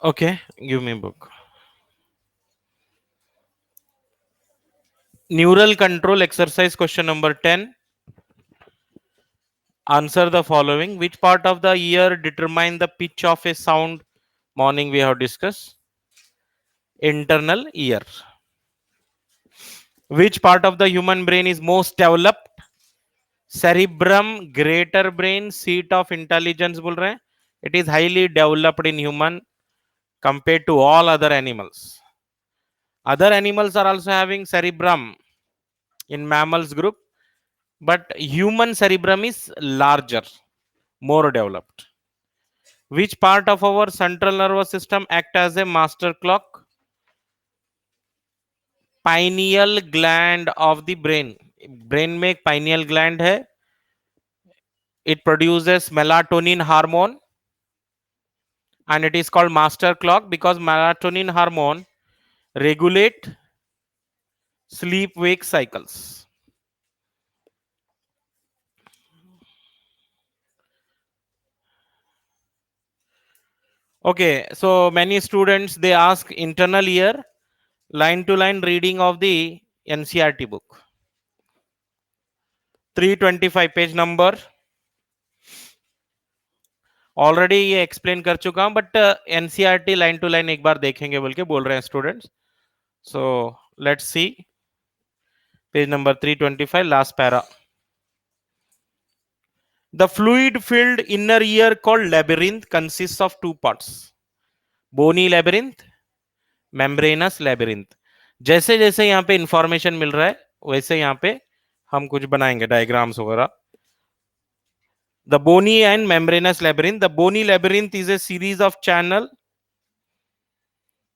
Okay, give me a book. Neural control exercise question number 10. Answer the following. Which part of the ear determine the pitch of a sound? Morning we have discussed. Internal ear. Which part of the human brain is most developed? Cerebrum, greater brain, seat of intelligence बोल रहे हैं. It is highly developed in human compared to all other animals. Other animals are also having cerebrum in mammals group, but human cerebrum is larger, more developed. Which part of our central nervous system act as a master clock? Pineal gland of the brain. Brain में एक pineal gland है. It produces melatonin hormone and it is called master clock because melatonin hormone regulate sleep wake cycles. Okay, so many students they ask internal ear line to line reading of the NCERT book. 325 page number already ये explain कर चुका हूं but NCERT line to line एक बार देखेंगे बोल के बोल रहे हैं students. So let's see page number 325 last para. The fluid filled inner ear called labyrinth consists of two parts. Bony labyrinth, membranous labyrinth. जैसे जैसे यहाँ पे इंफॉर्मेशन मिल रहा है वैसे यहाँ पे हम कुछ बनाएंगे डायग्राम्स वगैरह. The bony and membranous labyrinth. The bony labyrinth is a series of channel.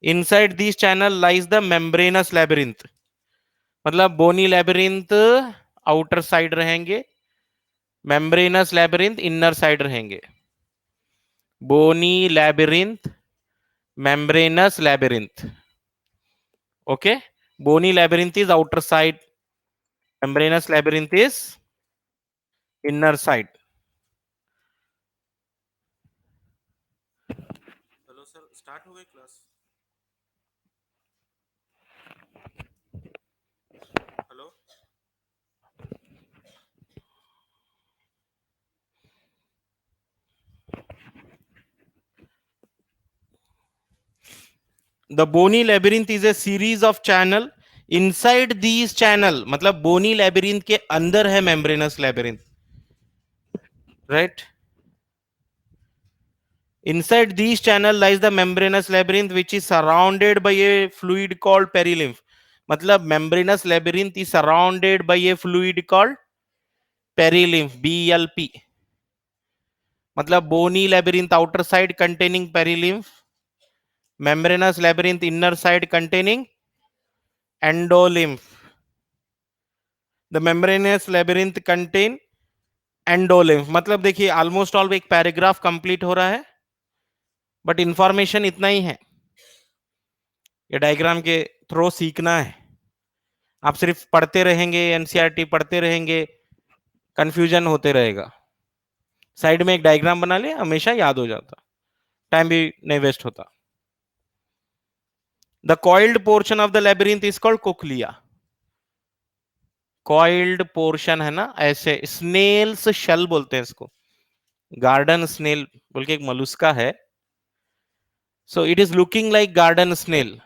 Inside these channel lies the membranous labyrinth. मतलब बोनी लैबिरिंथ आउटर साइड रहेंगे, मेम्ब्रेनस लैबिरिंथ इनर साइड रहेंगे. Bony labyrinth, membranous labyrinth. Okay, bony labyrinth is outer side, membranous labyrinth is inner side. Hello sir, start हो गई class? Hello. The bony labyrinth is a series of channel. Inside these channel मतलब bony labyrinth के अंदर है membranous labyrinth, right? Inside these channel lies the membranous labyrinth which is surrounded by a fluid called perilymph. मतलब membranous labyrinth is surrounded by a fluid called perilymph, BLP. मतलब bony labyrinth outer side containing perilymph, membranous labyrinth inner side containing endolymph. The membranous labyrinth contain endolymph. मतलब देखिए almost all एक paragraph complete हो रहा है but information इतना ही है. ये डायग्राम के थ्रू सीखना है. आप सिर्फ पढ़ते रहेंगे, एनसीईआरटी पढ़ते रहेंगे, कंफ्यूजन होते रहेगा. साइड में एक डायग्राम बना ले, हमेशा याद हो जाता, टाइम भी नहीं वेस्ट होता. The coiled portion of the labyrinth is called cochlea. Coiled portion है ना, ऐसे स्नेल्स शेल बोलते हैं इसको, गार्डन स्नेल बोल के एक मलुस्का है. So it is looking like garden snail,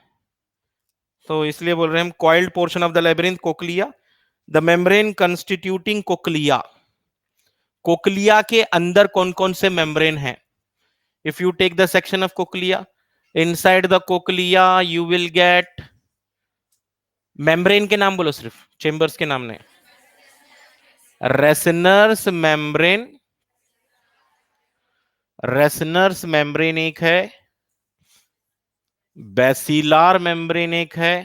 तो इसलिए बोल रहे हैं हम coiled portion of the labyrinth cochlea. The membrane constituting cochlea. Cochlea के अंदर कौन कौन से मेम्ब्रेन हैं? If you take the section of cochlea, inside the cochlea you will get, membrane के नाम बोलो, सिर्फ चेंबर्स के नाम नहीं. रेसनर्स मेम्ब्रेन, रेसनर्स मेम्ब्रेन एक है, बेसिलार मेम्ब्रेन एक है,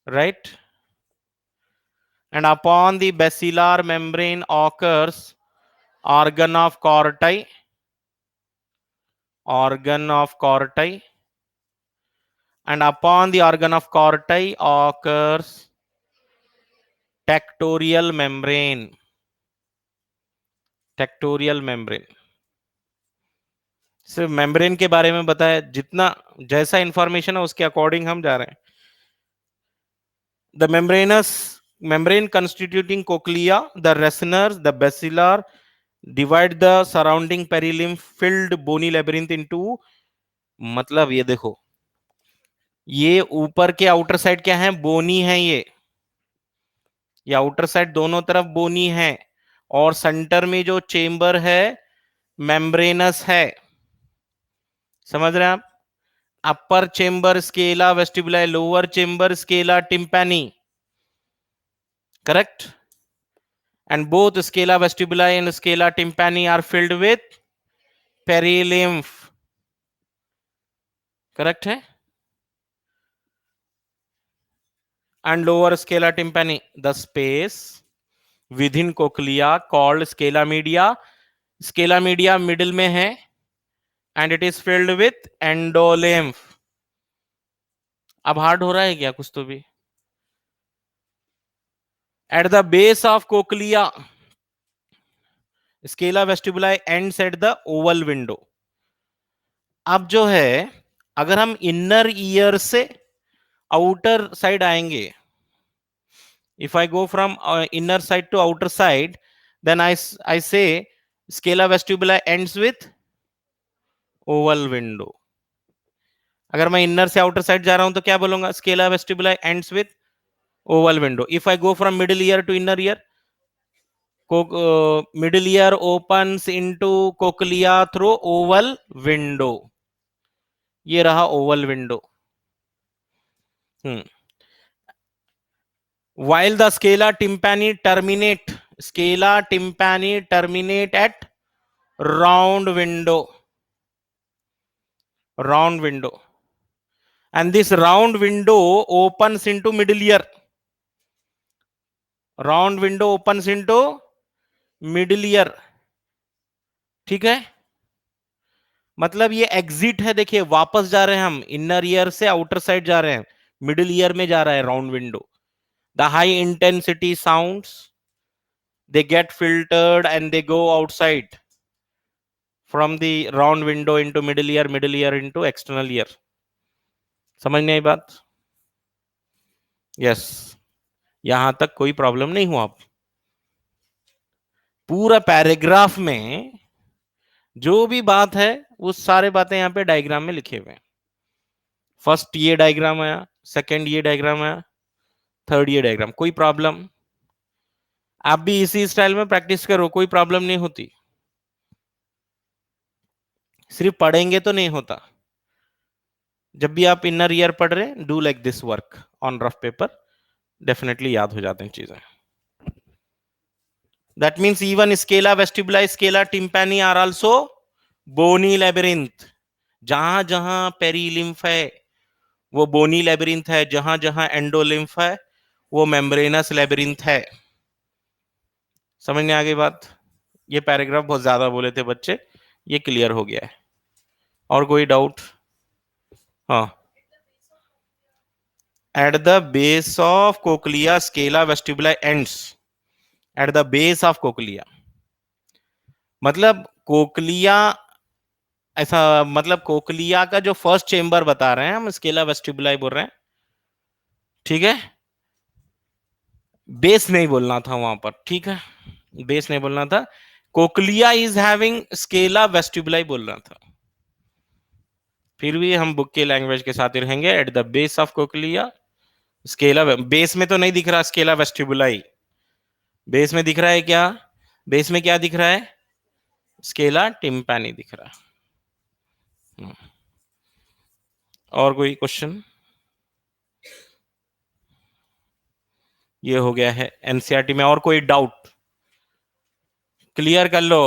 right. And upon the basilar membrane occurs organ of Corti, organ of Corti, and upon the organ of Corti occurs tectorial membrane, tectorial membrane. सिर्फ मेम्ब्रेन के बारे में बताया, जितना जैसा इंफॉर्मेशन है उसके अकॉर्डिंग हम जा रहे हैं। The membrane constituting cochlea, the racines, the basilar divide the surrounding perilymph filled bony labyrinth into, मतलब ये देखो, ये ऊपर के आउटर साइड क्या है, बोनी है, ये आउटर साइड दोनों तरफ बोनी है, और सेंटर में जो चेंबर है मेम्ब्रेनस है। समझ रहे हैं आप? Upper chamber scala vestibuli, lower chamber scala tympani, correct? And both scala vestibuli and scala tympani are filled with perilymph, correct है? And lower scala tympani, the space within cochlea called scala media, scala media middle में है, and it is filled with endolymph। अब hard हो रहा है क्या कुछ तो भी? At the base of cochlea, scala vestibuli ends at the oval window। अब जो है, अगर हम इनर ईयर से आउटर साइड आएंगे, if I go from inner side to outer side, then I say scala vestibuli ends with oval window। अगर मैं inner से आउटर साइड जा रहा हूं तो क्या बोलूंगा, scala vestibuli ends with oval window। if I go from middle ear to inner ear, middle ear opens into cochlea through oval window। ये रहा oval window। while the scala tympani terminate at round window, and this round window opens into middle ear, ठीक है? मतलब ये exit है, देखिए वापस जा रहे हैं हम, इनर ईयर से आउटर साइड जा रहे हैं, मिडिल ईयर में जा रहा है round window. The high intensity sounds they get filtered and they go outside from the round window into middle ear into external ear। समझ नहीं आई बात? यस, यहां तक कोई प्रॉब्लम नहीं हुआ। आप पूरा पैराग्राफ में जो भी बात है वो सारे बातें यहां पे डायग्राम में लिखे हुए हैं। फर्स्ट ये डायग्राम आया, सेकंड ये डायग्राम आया, थर्ड ये डायग्राम। कोई प्रॉब्लम? आप भी इसी स्टाइल में प्रैक्टिस करो, कोई प्रॉब्लम नहीं होती। सिर्फ पढ़ेंगे तो नहीं होता। जब भी आप इनर ईयर पढ़ रहे हैं, do like this work on rough paper, definitely याद हो जाते हैं चीजें। That means even scala vestibuli, scala tympani are also bony labyrinth. जहां जहां पेरीलिम्फ है वो बोनी लेबिरिंथ है, जहां जहां एंडोलिम्फ है वो मेम्ब्रेनस लेबिरिंथ है। समझ में आ गई बात? ये पैराग्राफ बहुत ज्यादा बोले थे बच्चे, ये क्लियर हो गया है। और कोई डाउट? हाँ। At the base of cochlea Scala vestibuli ends, at the base of cochlea मतलब कोक्लिया, ऐसा मतलब कोक्लिया का जो फर्स्ट चेंबर बता रहे हैं हम, स्केला वेस्टिबुलाई बोल रहे हैं, ठीक है? बेस नहीं बोलना था वहां पर, ठीक है? बेस नहीं बोलना था, cochlea is having Scala vestibuli बोल रहा था। फिर भी हम बुक के लैंग्वेज के साथ ही रहेंगे। At the base of cochlea Scala, base में तो नहीं दिख रहा स्केला वेस्टिबुलाई, बेस में दिख रहा है क्या? बेस में क्या दिख रहा है? स्केला टिम्पैनी दिख रहा है। और कोई क्वेश्चन? ये हो गया है एनसीईआरटी में। और कोई डाउट? क्लियर कर लो।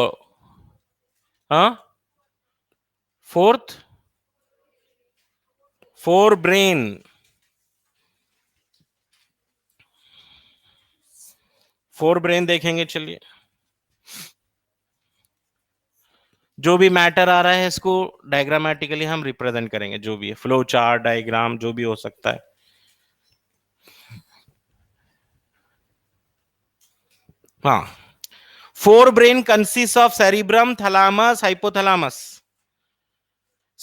हाँ, fourth, fore brain, fore brain देखेंगे। चलिए, जो भी मैटर आ रहा है इसको डायग्रामेटिकली हम रिप्रेजेंट करेंगे, जो भी है, फ्लो चार्ट, डायग्राम, जो भी हो सकता है। हाँ, forebrain consist of cerebrum, thalamus, hypothalamus.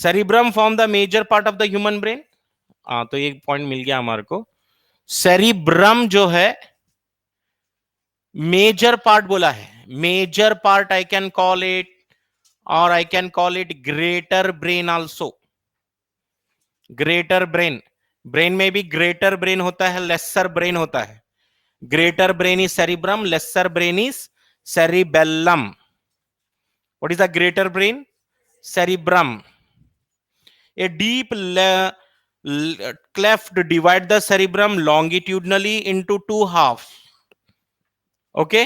Cerebrum form the major part of the human brain. हाँ, तो एक पॉइंट मिल गया हमारे को। सेरिब्रम जो है मेजर पार्ट बोला है, major part I can call it, और I can call it greater brain also. Greater brain, brain में भी ग्रेटर ब्रेन होता है, लेसर ब्रेन होता है। Greater brain is cerebrum, lesser brain is cerebellum. What is the greater brain? Cerebrum. A deep cleft divide the cerebrum longitudinally into two halves. Okay,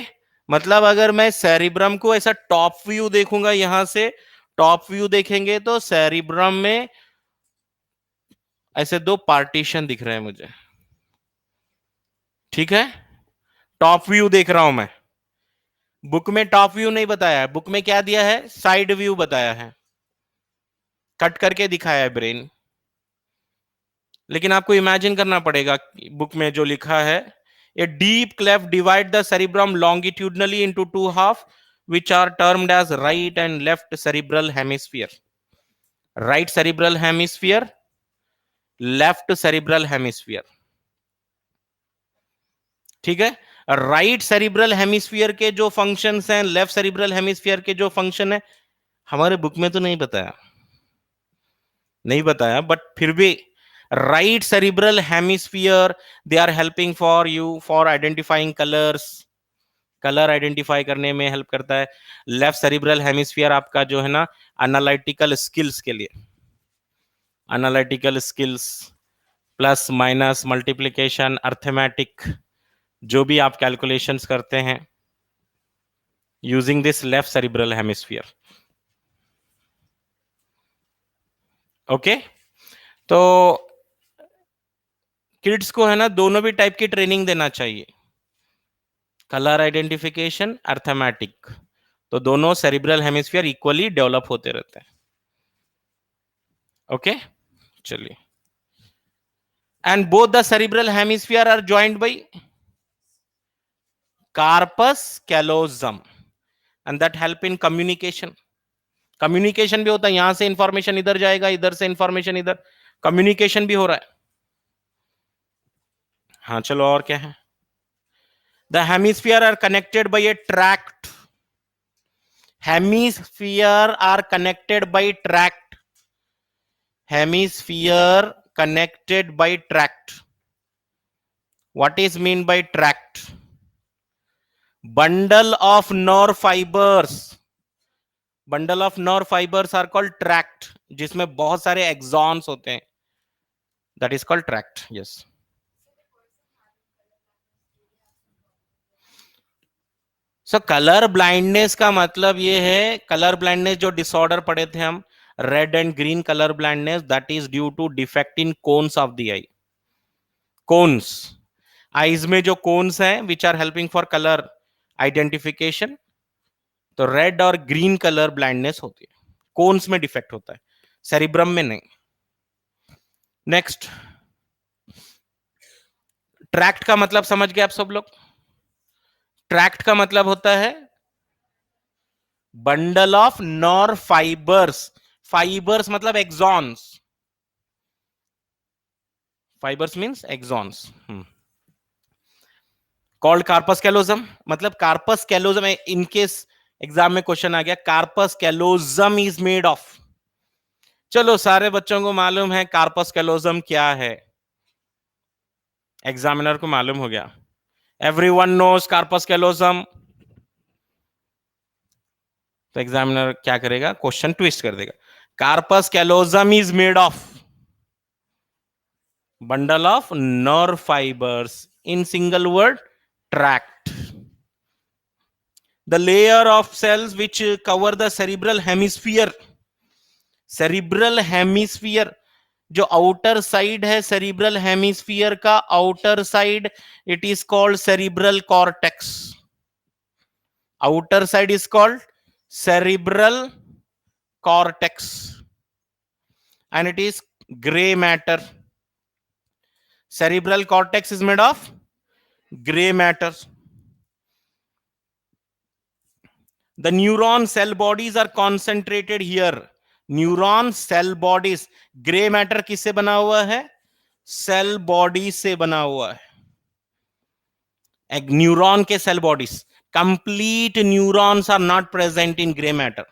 मतलब अगर मैं cerebrum को ऐसा टॉप व्यू देखूंगा, यहां से टॉप व्यू देखेंगे तो सेरिब्रम में ऐसे दो पार्टीशन दिख रहे हैं मुझे, ठीक है, टॉप व्यू देख रहा हूं मैं। बुक में टॉप व्यू नहीं बताया है, बुक में क्या दिया है, साइड व्यू बताया है, कट करके दिखाया है ब्रेन। लेकिन आपको इमेजिन करना पड़ेगा, बुक में जो लिखा है, a deep cleft divide the cerebrum longitudinally into two half which are termed as right and left cerebral hemisphere. Right cerebral hemisphere, left cerebral hemisphere. ठीक है, राइट सेरिब्रल हेमिस्फीयर के जो फंक्शंस हैं, लेफ्ट सेरिब्रल हेमिस्फीयर के जो function है, हमारे book में तो नहीं बताया, नहीं बताया, बट फिर भी right cerebral hemisphere they are helping for you for identifying colours, colour identify करने में हेल्प करता है। लेफ्ट सेरिब्रल हेमिस्फीयर आपका जो है ना, एनालिटिकल स्किल्स के लिए, analytical skills, plus minus multiplication, arithmetic, जो भी आप कैलकुलेशंस करते हैं using this left cerebral hemisphere. Okay, तो किड्स को है ना दोनों भी टाइप की ट्रेनिंग देना चाहिए, कलर आइडेंटिफिकेशन, अर्थमेटिक, तो दोनों सेरिब्रल हेमिस्फीयर इक्वली डेवलप होते रहते हैं। ओके, चलिए, and both the cerebral hemisphere are joined by corpus callosum and that help in communication. Communication भी होता है, यहां से इंफॉर्मेशन इधर जाएगा, इधर से इंफॉर्मेशन इधर, कम्युनिकेशन भी हो रहा है। हाँ, चलो और क्या है, the hemisphere are connected by a tract, hemisphere are connected by tract, hemisphere connected by tract. What is mean by tract? Bundle of nerve fibers, bundle of nerve fibers are called tract, जिसमें बहुत सारे axons होते हैं, that is called tract. Yes. So colour blindness का मतलब ये है, colour blindness जो डिसऑर्डर पढ़े थे हम, red and green colour blindness, that is due to defect in cones of the eye. Cones, eyes में जो कोन्स हैं which are helping for colour identification, तो रेड और ग्रीन कलर ब्लाइंडनेस होती है, कोन्स में डिफेक्ट होता है, सेरिब्रम में नहीं। नेक्स्ट, ट्रैक्ट का मतलब समझ गए आप सब लोग? ट्रैक्ट का मतलब होता है bundle of nerve fibres, fibres मतलब axons, fibres means axons, called corpus callosum, मतलब कार्पस कैलोजम, इनकेस एग्जाम में क्वेश्चन आ गया corpus callosum is made of, चलो सारे बच्चों को मालूम है कार्पस कैलोजम क्या है, एग्जामिनर को मालूम हो गया, एवरीवन नोज कार्पस कैलोजम, तो एग्जामिनर क्या करेगा, क्वेश्चन ट्विस्ट कर देगा, corpus callosum is made of bundle of nerve fibers, in single word tract. The layer of cells which cover the cerebral hemisphere, cerebral hemisphere जो outer side है cerebral hemisphere का, outer side it is called cerebral cortex, outer side is called cerebral cortex and it is gray matter. Cerebral cortex is made of gray matter. The neuron cell bodies are concentrated here. Neuron cell bodies, grey matter किससे बना हुआ है? Cell body से बना हुआ है। एक neuron के cell bodies, complete neurons are not present in grey matter.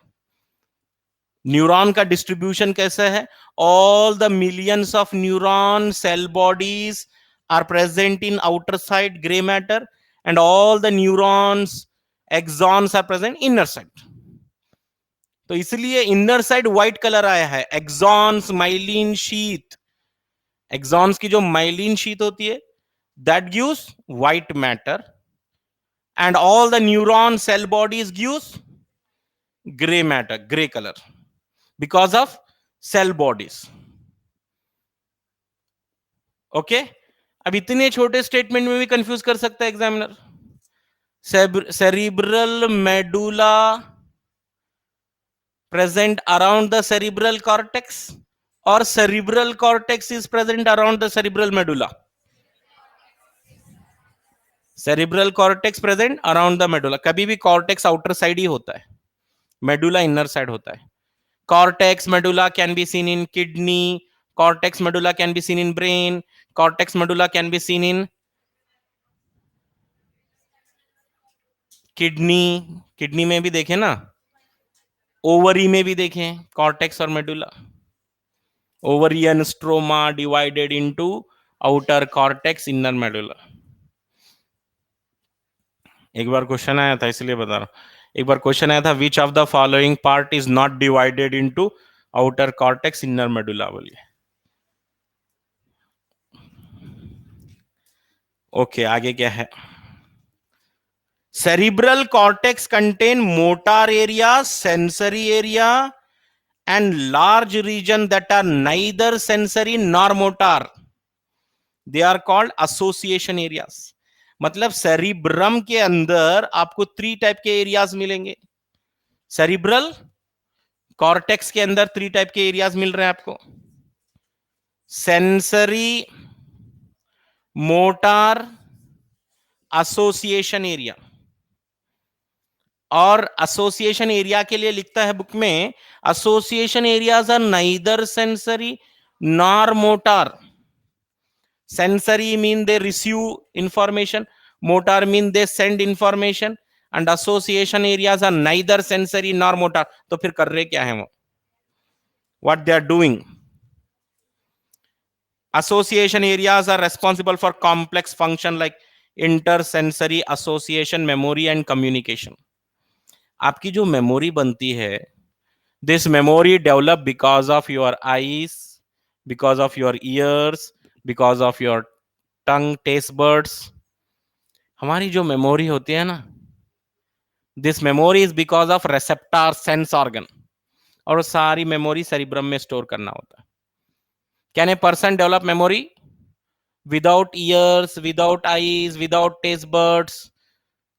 Neuron का डिस्ट्रीब्यूशन कैसा है? All the millions of neuron cell bodies are present in outer side grey matter, and all the neurons axons are present inner side. तो इसलिए inner side white colour आया है, exons myelin sheath. Exons की जो myelin sheath होती है, that gives white matter, and all the neuron cell bodies gives grey matter, grey colour, because of cell bodies. Okay, अब इतने छोटे स्टेटमेंट में भी कंफ्यूज कर सकता है examiner. Cerebral medulla present around the cerebral cortex, or cerebral cortex is present around the cerebral medulla? Cerebral cortex present around the medulla. कभी भी cortex outer side ही होता है, medulla inner side होता है। Cortex medulla can be seen in kidney, cortex medulla can be seen in brain, cortex medulla can be seen in kidney में भी देखें ना, ओवरी में भी देखें कॉर्टेक्स और medulla. Ovarian stroma divided into outer cortex, inner medulla. एक बार question आया था इसलिए बता रहा हूं, एक बार क्वेश्चन आया था, which of the following part is not divided into outer cortex inner medulla, बोलिए। ओके, आगे क्या है? Cerebral cortex contain motor area, sensory area and large region that are neither sensory nor motor, they are called association areas। मतलब cerebrum के अंदर आपको 3 type के areas मिलेंगे। सेरिब्रल कॉर्टेक्स के अंदर 3 टाइप के एरियाज मिल रहे हैं आपको, सेंसरी, मोटर, एसोसिएशन एरिया। और एसोसिएशन एरिया के लिए लिखता है बुक में, association areas are neither sensory nor motor. Sensory mean they receive information, motor mean they send information, and association areas are neither sensory nor motor. तो फिर कर रहे क्या है वो, what they are doing? Association areas are responsible for complex function like intersensory association, memory and communication। आपकी जो memory बनती है, this memory develop because of your eyes, because of your ears, because of your tongue, taste buds। हमारी जो memory होती है ना, this memory is because of receptor sense organ, और सारी मेमोरी सेरिब्रम में स्टोर करना होता है। Can a person develop memory without ears, without eyes, without taste buds,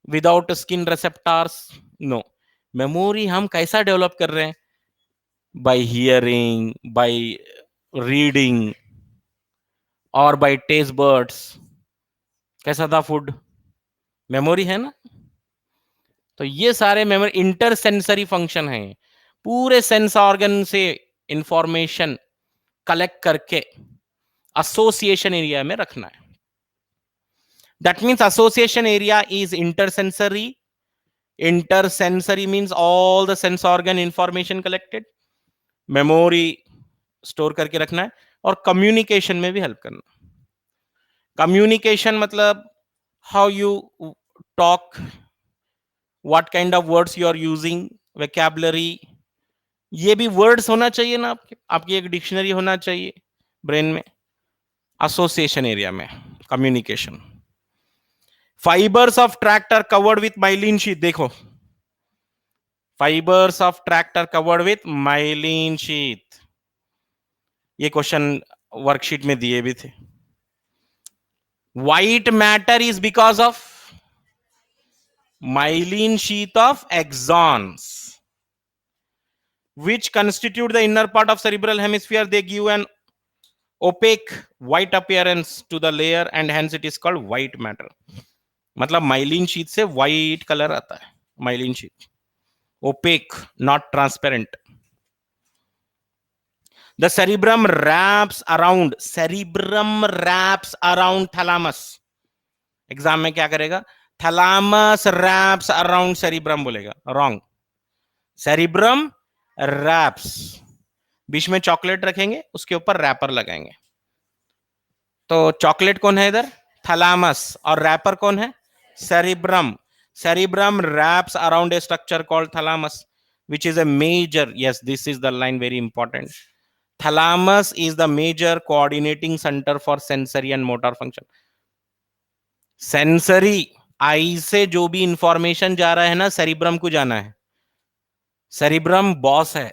without skin receptors? No। Memory हम कैसा डेवलप कर रहे हैं? by hearing, by reading और by taste buds। कैसा था फूड? मेमोरी है ना। तो ये सारे मेमोरी इंटरसेंसरी फंक्शन है, पूरे सेंस ऑर्गन से इंफॉर्मेशन कलेक्ट करके एसोसिएशन एरिया में रखना है। That means association area is intersensory। Intersensory means all the sense organ information collected, memory store करके रखना है, और कम्युनिकेशन में भी हेल्प करना। कम्युनिकेशन मतलब how you talk, what kind of words you are using, vocabulary, ये भी वर्ड्स होना चाहिए ना आपकी एक डिक्शनरी होना चाहिए ब्रेन में। एसोसिएशन एरिया में communication. Fibres of tract are covered with myelin sheath. देखो, fibres of tract are covered with myelin sheath. ये क्वेश्चन वर्कशीट में दिए भी थे। White matter is because of myelin sheath of axons which constitute the inner part of cerebral hemisphere। they give an opaque white appearance to the layer and hence it is called white matter। मतलब myelin sheath से white colour आता है, myelin sheath, opaque, not transparent. The cerebrum wraps around thalamus. Exam में क्या करेगा? Thalamus wraps around cerebrum बोलेगा, wrong. Cerebrum wraps, बीच में चॉकलेट रखेंगे, उसके ऊपर रैपर लगाएंगे. तो चॉकलेट कौन है इधर? थैलामस. और रैपर कौन है? Cerebrum. Cerebrum wraps around a structure called thalamus, which is a major, yes, this is the line, very important. Thalamus is the major coordinating center for sensory and motor function. Sensory, आई से जो भी information जा रहा है ना, cerebrum को जाना है. सेरिब्रम बॉस है,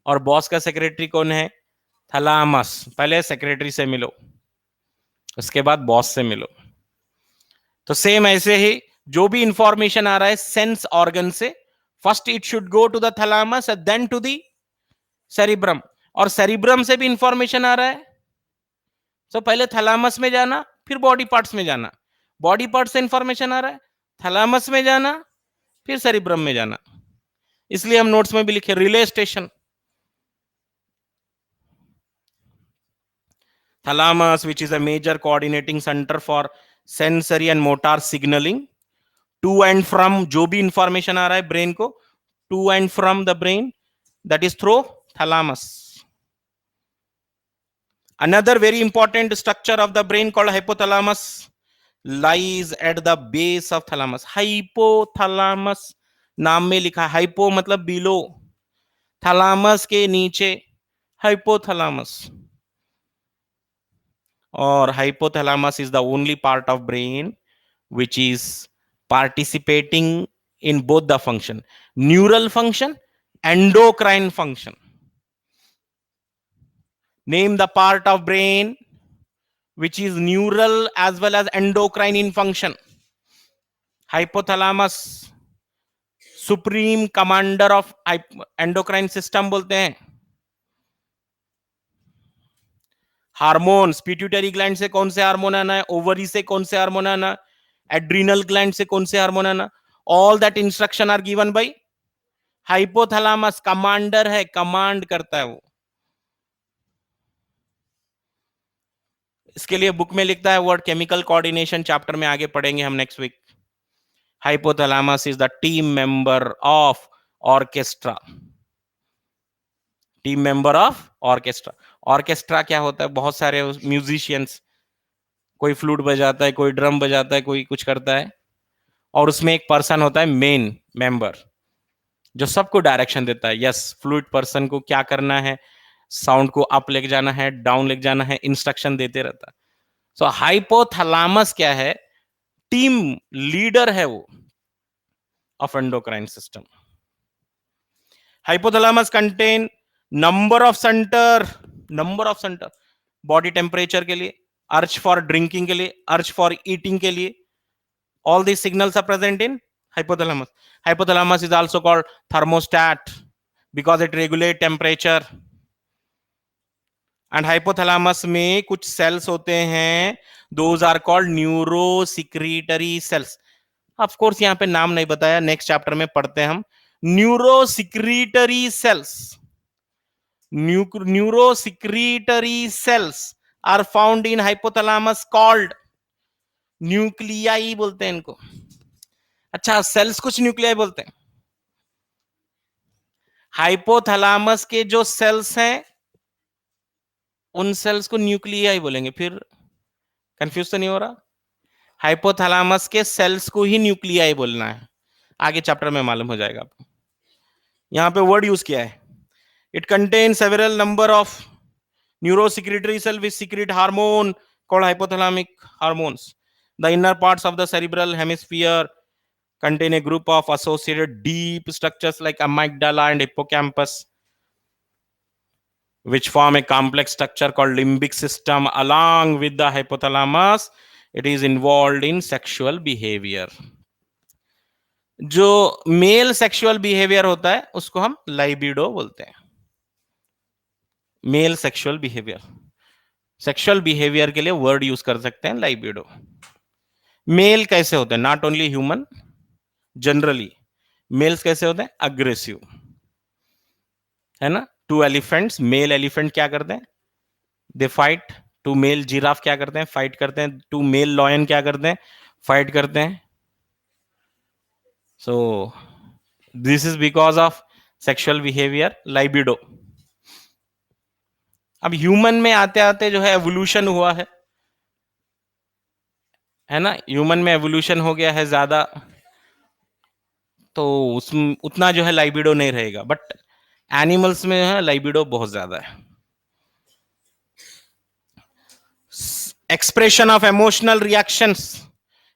और बॉस का सेक्रेटरी कौन है? थैलामस. पहले सेक्रेटरी से मिलो, उसके बाद बॉस से मिलो. तो सेम ऐसे ही जो भी इंफॉर्मेशन आ रहा है सेंस ऑर्गन से, first it should go to the thalamus and then to the cerebrum. और सेरिब्रम से भी इंफॉर्मेशन आ रहा है, तो पहले थैलामस में जाना, फिर बॉडी पार्ट्स में जाना. बॉडी पार्ट से इंफॉर्मेशन आ रहा है, थैलामस में जाना, फिर सेरिब्रम में जाना. इसलिए हम नोट्स में भी लिखे relay station. Thalamus which is a major coordinating centre for sensory and motor signalling. To and from जो भी इंफॉर्मेशन आ रहा है ब्रेन को, to and from the brain, that is through thalamus. Another very important structure of the brain called hypothalamus lies at the base of thalamus. Hypothalamus नाम में लिखा, hypo मतलब बिलो, थैलामस के नीचे, hypothalamus. और hypothalamus is the only part of brain which is participating in both the function, neural function, endocrine function. Name the part of brain which is neural as well as endocrine in function. Hypothalamus, supreme commander of endocrine system बोलते हैं. Hormones, pituitary gland से कौन से hormone आना है, ovary से कौन से हार्मोन आना, एड्रिनल ग्लैंड से कौन से हार्मोन आना, all that instruction are given by hypothalamus. Commander है, कमांड करता है वो. इसके लिए बुक में लिखता है वर्ड केमिकल कोऑर्डिनेशन, चैप्टर में आगे पढ़ेंगे हम next week. Hypothalamus is the team member of orchestra. Team member of orchestra. Orchestra क्या होता है? बहुत सारे म्यूजिशियंस, कोई फ्लूट बजाता है, कोई ड्रम बजाता है, कोई कुछ करता है, और उसमें एक पर्सन होता है मेन मेंबर जो सबको डायरेक्शन देता है. यस, फ्लूट पर्सन को क्या करना है, साउंड को अप लेके जाना है, डाउन लेके जाना है, इंस्ट्रक्शन देते रहता है. सो हाइपोथैलामस क्या है? टीम लीडर है वो of endocrine system. Hypothalamus contain number of centre, body temperature के लिए, अर्ज फॉर ड्रिंकिंग के लिए, अर्ज फॉर ईटिंग के लिए. All these signals are present in hypothalamus. Hypothalamus is also called thermostat because it regulates temperature. And hypothalamus में कुछ cells होते हैं, those are called neurosecretory cells. Of course यहाँ पे नाम नहीं बताया, नेक्स्ट चैप्टर में पढ़ते हैं हम. Neurosecretory cells. Neurosecretory cells are found in hypothalamus called nuclei बोलते हैं इनको. अच्छा, सेल्स कुछ न्यूक्लियाई बोलते हैं. हाइपोथैलामस के जो सेल्स हैं उन सेल्स को न्यूक्लियाई बोलेंगे. फिर कंफ्यूज तो नहीं हो रहा? हाइपोथैलामस के सेल्स को ही न्यूक्लियाई बोलना है, आगे चैप्टर में मालूम हो जाएगा आपको. यहां पे वर्ड यूज किया है. It contain several number of neurosecretory cell which secrete hormone called hypothalamic hormones. The inner parts of the cerebral hemisphere contain a group of associated deep structures like amygdala and hippocampus, which form a complex structure called limbic system. Along with the hypothalamus, it is involved in sexual behavior. जो male sexual behaviour होता है उसको हम लाइबिडो बोलते हैं. Male sexual behaviour के लिए word use कर सकते हैं लाइबिडो. मेल कैसे होते हैं? Not only human, generally males कैसे होते हैं? अग्रेसिव, है ना, 2 एलिफेंट्स, मेल एलिफेंट क्या करते हैं, दे फाइट. 2 मेल जिराफ क्या करते हैं, फाइट करते हैं. 2 मेल लॉयन क्या करते हैं, फाइट करते हैं. So this is because of sexual behaviour, libido. अब ह्यूमन में आते आते जो है एवोल्यूशन हुआ है ना, ह्यूमन में एवोल्यूशन हो गया है ज्यादा, तो उसमें उतना जो है लाइबिडो नहीं रहेगा, बट एनिमल्स में है लाइबिडो बहुत ज्यादा है. Expression of emotional reactions,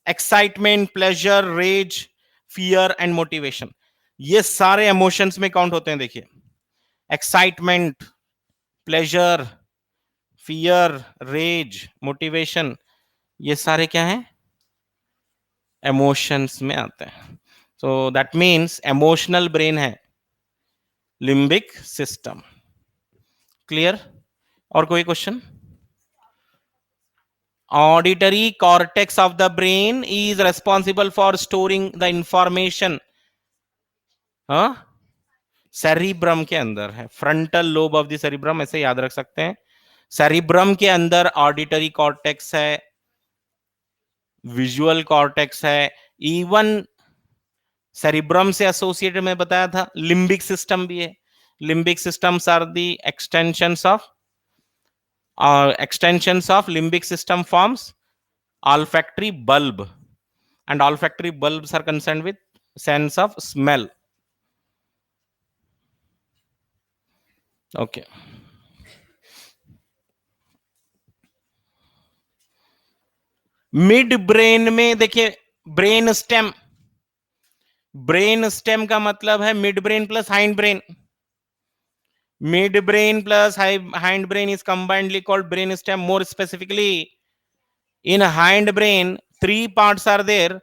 excitement, pleasure, rage, fear and motivation, ये सारे इमोशंस में काउंट होते हैं. देखिए, excitement, pleasure, fear, rage, motivation, ये सारे क्या हैं, इमोशंस में आते हैं. So that means emotional brain है लिम्बिक सिस्टम. क्लियर? और कोई question? Auditory cortex of the brain is responsible for storing the information. हाँ, सेरिब्रम के अंदर है, frontal lobe of the cerebrum, ऐसे याद रख सकते हैं. सेरिब्रम के अंदर ऑडिटरी कॉर्टेक्स है, विजुअल कॉर्टेक्स है, इवन सेरिब्रम से एसोसिएटेड मैं बताया था लिम्बिक सिस्टम भी है. Limbic systems are the extensions of limbic system forms olfactory bulb, and olfactory bulbs are concerned with sense of smell. Okay. Mid brain में देखिए, ब्रेन स्टेम, ब्रेन स्टेम का मतलब है mid brain plus hind brain. Mid brain plus hind brain is combinedly called brain stem. More specifically, in hind brain 3 parts are there: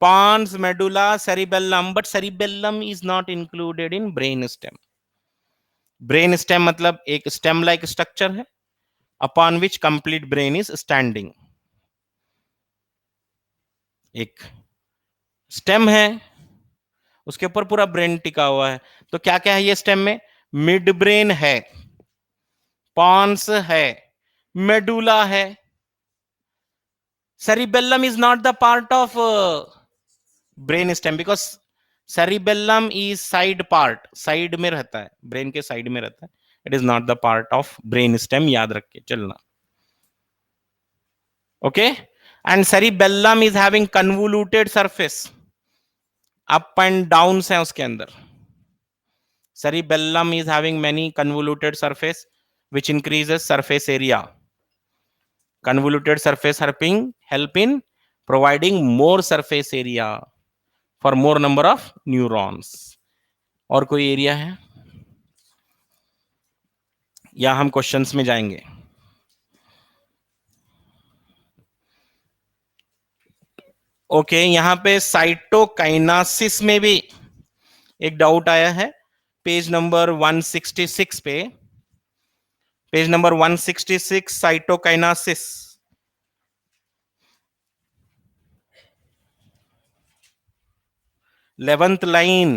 pons, medulla, cerebellum, but cerebellum is not included in brain stem. Brain stem मतलब एक stem like structure है upon which complete brain is standing. एक stem है, उसके ऊपर पूरा brain टिका हुआ है. तो क्या क्या है ये स्टेम में? मिड ब्रेन है, पॉन्स है, मेडुला है. Cerebellum is not the part of brain stem because cerebellum is side part, side में रहता है, ब्रेन के साइड में रहता है. It is not the part of brain stem, याद रख के चलना. Okay. And cerebellum is having convoluted surface, up and down है उसके अंदर. Cerebellum is having many convoluted surface which increases surface area. Convoluted surface help in providing more surface area for more number of neurons. और कोई area है या हम questions में जाएंगे? ओके, यहां पे साइटोकाइनासिस में भी एक डाउट आया है. पेज नंबर 166 पे, page number 166, साइटोकाइनासिस. 11th line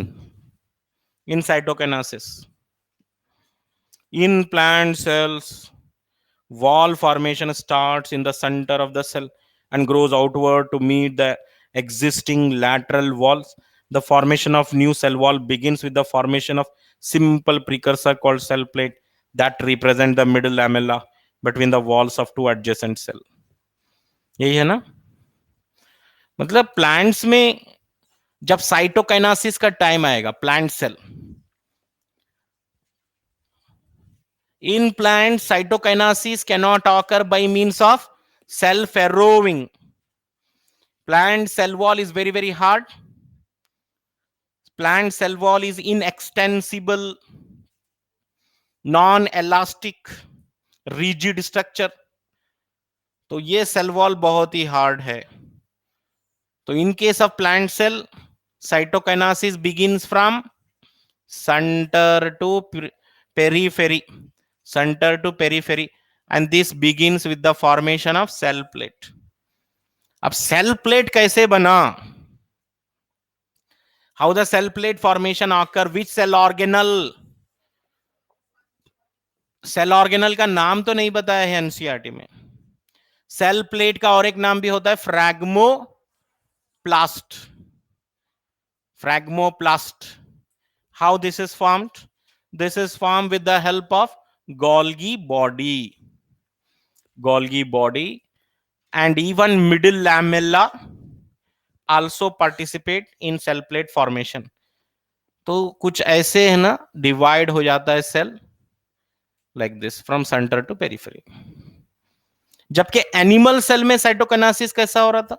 in cytokinesis. In plant cells, wall formation starts in the center of the cell and grows outward to meet the existing lateral walls. The formation of new cell wall begins with the formation of simple precursor called cell plate that represent the middle lamella between the walls of two adjacent cell. यही है ना? मतलब plants में जब साइटोकाइनासिस का time आएगा, plant cell, in plants cytokinesis cannot occur by means of cell farrowing. Plant cell wall is very very hard. Plant cell wall is inextensible, non-elastic, rigid structure. तो ये सेल वॉल बहुत ही hard है. तो in case of plant cell, cytokinesis begins from centre to periphery, center to periphery, and this begins with the formation of cell plate. अब cell plate कैसे बना? How the cell plate formation occur? Which cell organelle? Cell organelle का नाम तो नहीं बताया है NCERT में। सेल प्लेट का और एक नाम भी होता है phragmoplast. Phragmoplast. How this is formed? This is form with the help of Golgi body. Golgi body and even middle lamella also participate in cell plate formation. तो कुछ ऐसे है ना, डिवाइड हो जाता है cell like this from centre to periphery. जबकि animal cell में साइटोकाइनेसिस कैसा हो रहा था?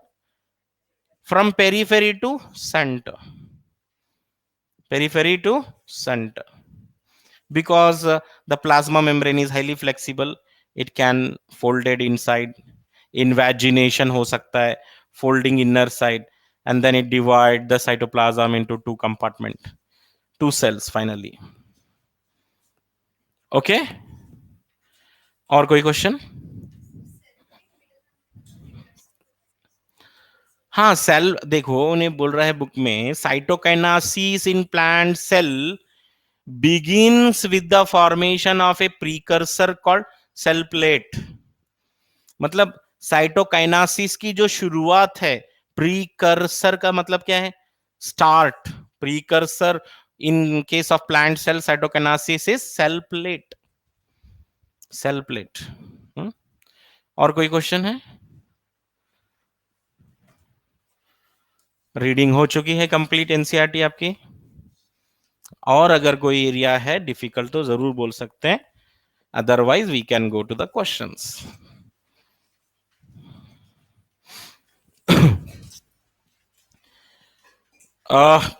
From periphery to centre, periphery to centre, because the plasma membrane is highly flexible, it can folded inside, invagination हो सकता है, folding inner side, and then it divide the cytoplasm into two compartment, two cells finally. Okay, और कोई question? हाँ, cell देखो, उन्हें बोल रहा है बुक में, cytokinesis in plant cell begins with the formation of a precursor called cell plate. मतलब साइटोकाइनेसिस की जो शुरुआत है, प्रीकर्सर का मतलब क्या है? Start. Precursor in case of plant cell cytokinesis is cell plate. Cell plate. और कोई क्वेश्चन है? रीडिंग हो चुकी है कंप्लीट एनसीईआरटी आपकी। और अगर कोई एरिया है डिफिकल्ट तो जरूर बोल सकते हैं, otherwise we can go to the questions.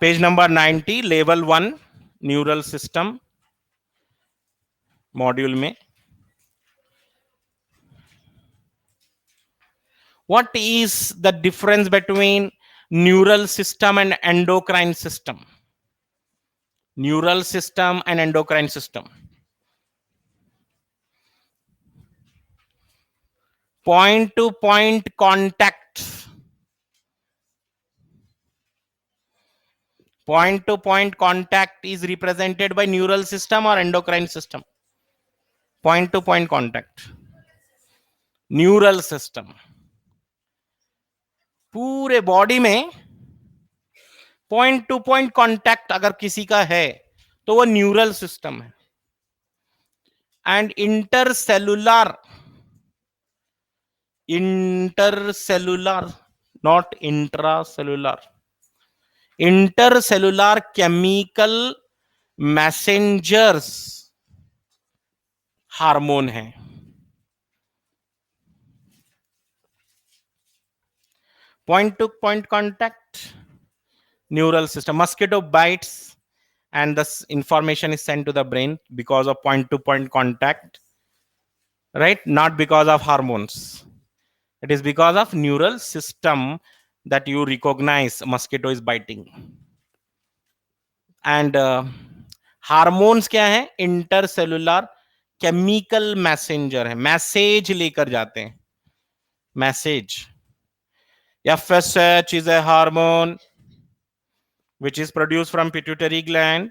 Page number 90, level 1 neural system module में, what is the difference between neural system and endocrine system? Neural system and endocrine system. Point to point contact. Point to point contact is represented by neural system or endocrine system? Point to point contact. Neural system. पूरे body में point two point contact अगर किसी का है तो वो neural system है। And intercellular, not intracellular, intercellular chemical messengers hormone है। पॉइंट टू पॉइंट कांटेक्ट, neural system. Mosquito bites and the information is sent to the brain because of point to point contact, right? Not because of hormones. It is because of neural system that you recognize mosquito is biting. And hormones क्या है? Intercellular chemical messenger है, message लेकर जाते हैं, message. FSH is a hormone which is produced from pituitary gland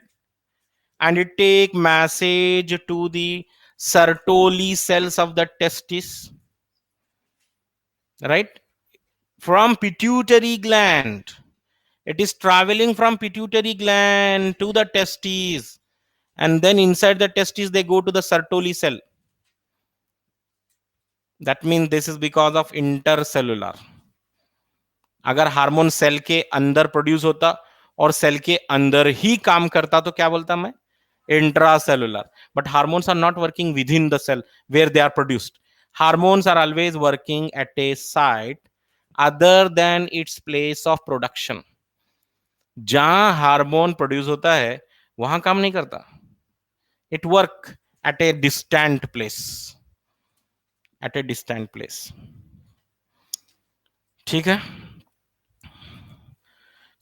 and it take message to the Sertoli cells of the testis, right? From pituitary gland, it is traveling from pituitary gland to the testes, and then inside the testes they go to the Sertoli cell. That means this is because of intercellular. अगर hormone cell के अंदर produce होता और cell के अंदर ही काम करता तो क्या बोलता मैं? Intracellular. But hormones are not working within the cell where they are produced. Hormones are always working at a site other than its place of production. जहां हार्मोन प्रोड्यूस होता है वहां काम नहीं करता. It work at a distant place. At a distant place. ठीक है.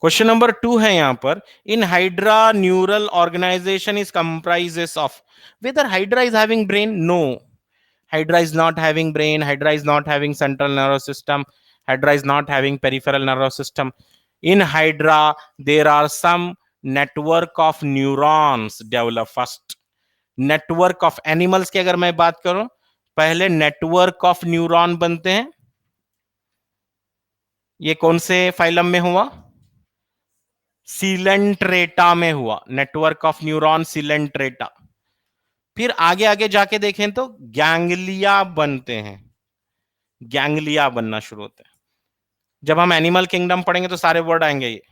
Question number 2 है यहां पर, in hydra neural organisation is comprises of, whether hydra is having brain? No, hydra is not having brain, hydra is not having central nervous system, hydra is not having peripheral nervous system. In hydra there are some network of neurons develop first. Network of animals की अगर मैं बात करूं, पहले network of neuron बनते हैं। ये कौन से फाइलम में हुआ? सिलेंट्रेटा में हुआ, नेटवर्क ऑफ न्यूरॉन सिलेंट्रेटा। फिर आगे आगे जाके देखें तो गैंग्लिया बनते हैं, गैंग्लिया बनना शुरू होते हैं। जब हम एनिमल किंगडम पढ़ेंगे तो सारे वर्ड आएंगे ये,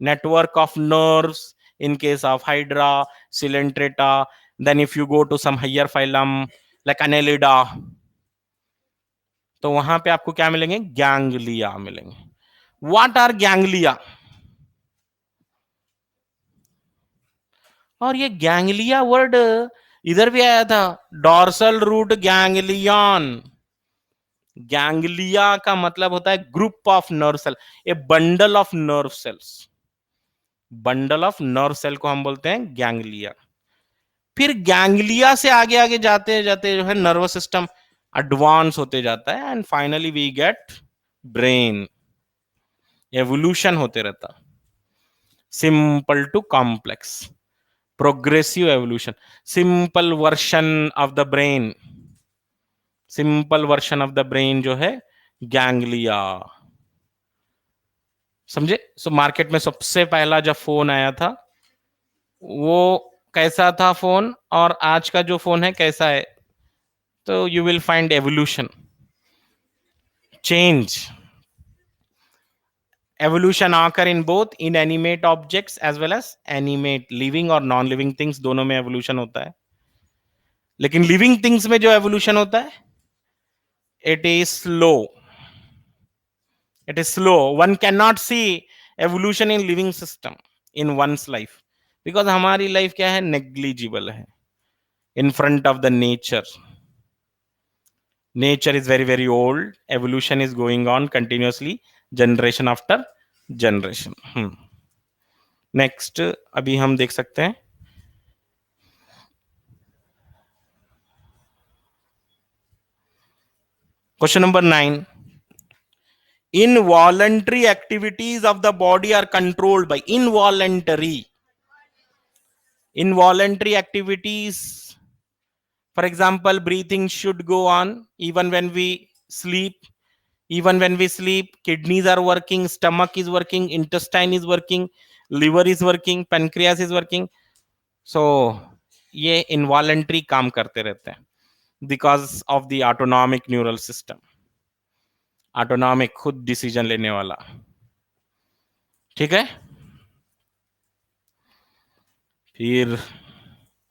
network of nerves in case of hydra, coelenterata. Then if you go to some higher phylum like annelida, तो वहां पे आपको क्या मिलेंगे? गैंग्लिया मिलेंगे। What are ganglia? और ये गैंग्लिया वर्ड इधर भी आया था, डॉर्सल रूट गैंग्लियन। गैंग्लिया का मतलब होता है group of nerve cell, a bundle of nerve cells. Bundle of nerve cell को हम बोलते हैं गैंग्लिया। फिर गैंग्लिया से आगे आगे जाते जाते जो है नर्वस सिस्टम एडवांस होते जाता है, and finally we get brain. Evolution होते रहता, simple to complex, progressive evolution. Simple version of the brain, simple version of the brain जो है गैंग्लिया। समझे? सो मार्केट में सबसे पहला जब फोन आया था वो कैसा था फोन, और आज का जो फोन है कैसा है? तो you will find evolution, change. Evolution occur in both inanimate objects as well as animate, living और नॉन लिविंग थिंग्स, दोनों में एवोल्यूशन होता है। लेकिन लिविंग थिंग्स में जो एवोल्यूशन होता है, it is slow, it is slow. One can not see evolution in living system in one's life, because हमारी लाइफ क्या है? नेग्लिजिबल है in front of the nature. Nature is very very old, evolution is going on continuously, generation after generation. Next अभी हम देख सकते हैं question number 9। involuntary activities of the body are controlled by involuntary activities. For example, breathing should go on even when we sleep. Even when we sleep, kidneys are working, stomach is working, intestine is working, liver is working, pancreas is working. So ये involuntary काम करते रहते हैं because of the autonomic neural system. Autonomic, खुद decision लेने वाला। ठीक है, फिर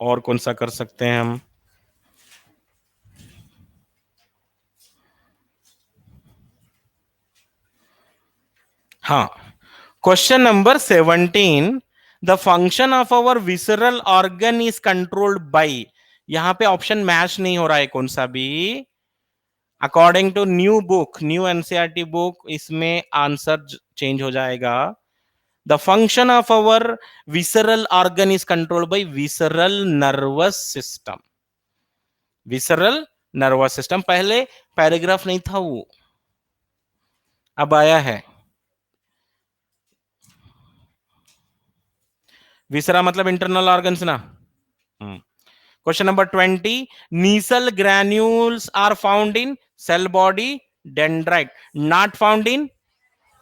और कौन सा कर सकते हैं हम? हाँ, question number 17, the function of our visceral organ is controlled bye. यहां पे ऑप्शन मैच नहीं हो रहा है कौन सा भी। According to new book, new NCERT book, इसमें आंसर चेंज हो जाएगा। The function of our visceral organ is controlled by visceral nervous system. Visceral nervous system, पहले पैराग्राफ नहीं था वो, अब आया है। विसरा मतलब इंटरनल ऑर्गन्स ना। Question number 20, Nissl granules are found in cell body dendrite, not found in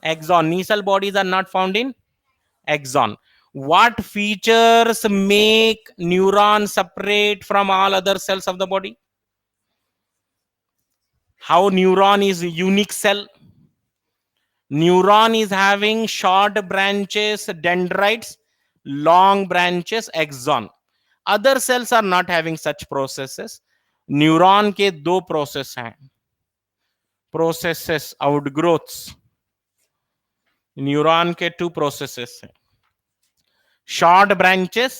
axon. Nissl bodies are not found in axon. What features make neuron separate from all other cells of the body? How neuron is a unique cell? Neuron is having short branches dendrites, long branches axon. Other cells are not having such processes. Neuron के दो process हैं, processes outgrowths. Neuron के two processes हैं, short branches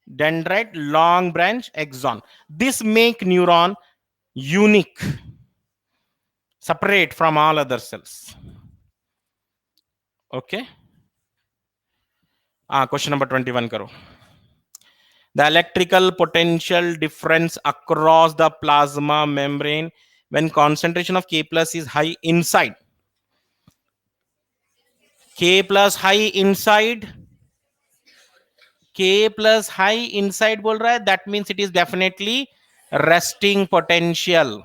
dendrite, long branch axon. This make neuron unique, separate from all other cells. Okay. Question number 21 करो. The electrical potential difference across the plasma membrane when concentration of K plus is high inside. K plus high inside, K plus high inside बोल रहा है, that means it is definitely resting potential.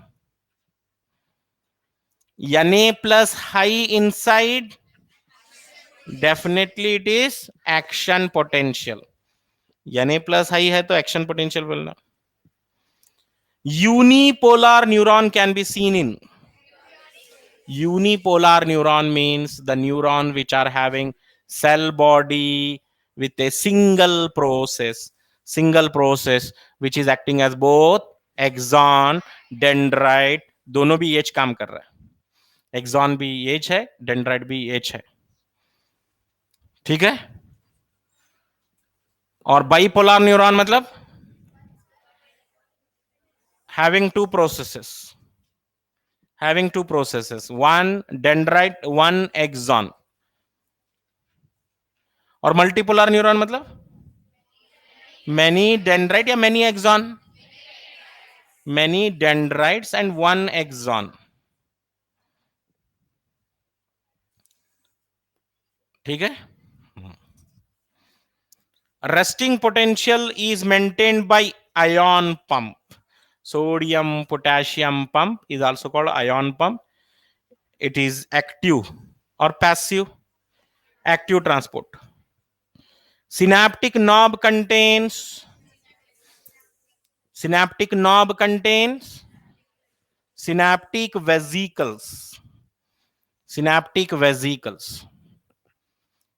Na plus high inside, definitely it is action potential. Na plus high है तो action potential बोलना. Unipolar neuron can be seen in. Unipolar neuron means the neuron which are having cell body with a single process which is acting as both axon, dendrite, दोनों भी H काम कर रहा है. Axon भी H है, dendrite भी H है. ठीक है. और बाइपोलर न्यूरॉन मतलब having two processes, one dendrite, one axon. और मल्टीपोलर न्यूरॉन मतलब many dendrite या many axon, many dendrites and one axon. ठीक है. Resting potential is maintained by ion pump. Sodium potassium pump is also called ion pump. It is active or passive. Active transport. Synaptic knob contains synaptic vesicles.